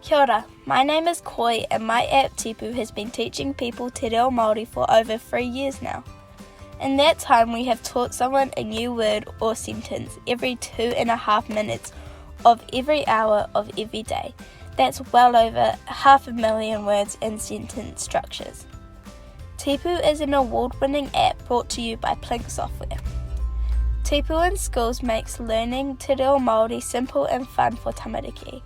Kia ora, my name is Koi and my app Tipu has been teaching people Te Reo Māori for over 3 years now. In that time we have taught someone a new word or sentence every 2.5 minutes of every hour of every day. That's well over 500,000 words and sentence structures. Tipu is an award-winning app brought to you by Plink Software. Tipu in schools makes learning Te Reo Māori simple and fun for tamariki.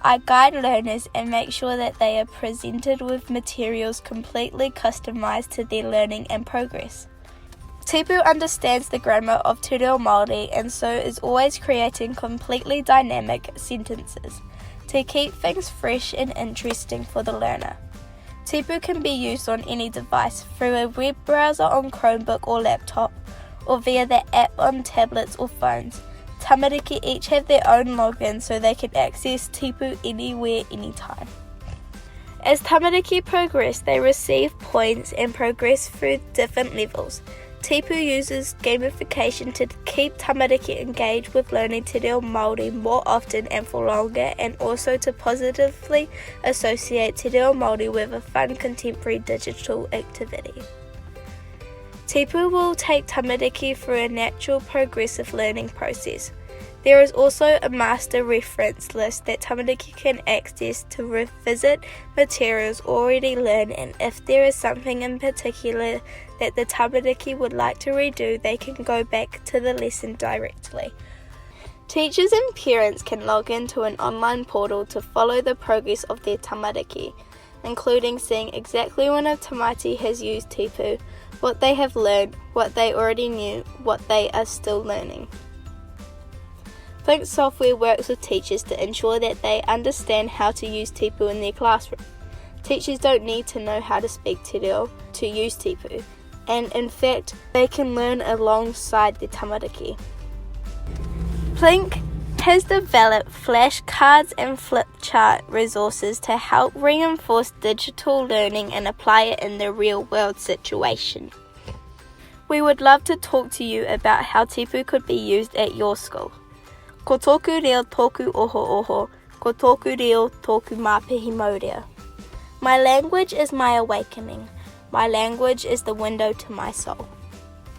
I guide learners and make sure that they are presented with materials completely customised to their learning and progress. Tipu understands the grammar of Te Reo Māori and so is always creating completely dynamic sentences to keep things fresh and interesting for the learner. Tipu can be used on any device through a web browser on Chromebook or laptop, or via the app on tablets or phones. Tamariki each have their own login so they can access Tipu anywhere, anytime. As tamariki progress, they receive points and progress through different levels. Tipu uses gamification to keep tamariki engaged with learning Te Reo Māori more often and for longer, and also to positively associate Te Reo Māori with a fun contemporary digital activity. Tipu will take tamariki through a natural progressive learning process. There is also a master reference list that tamariki can access to revisit materials already learned, and if there is something in particular that the tamariki would like to redo, they can go back to the lesson directly. Teachers and parents can log into an online portal to follow the progress of their tamariki, including seeing exactly when a tamaiti has used Tipu, what they have learned, what they already knew, what they are still learning. Plink Software works with teachers to ensure that they understand how to use Tipu in their classroom. Teachers don't need to know how to speak Te Reo to use Tipu, and in fact, they can learn alongside the tamariki. Plink has developed flashcards and flip chart resources to help reinforce digital learning and apply it in the real world situation. We would love to talk to you about how Tipu could be used at your school. Ko tōku reo tōku oho oho, ko tōku reo tōku māpehi maurea. My language is my awakening. My language is the window to my soul.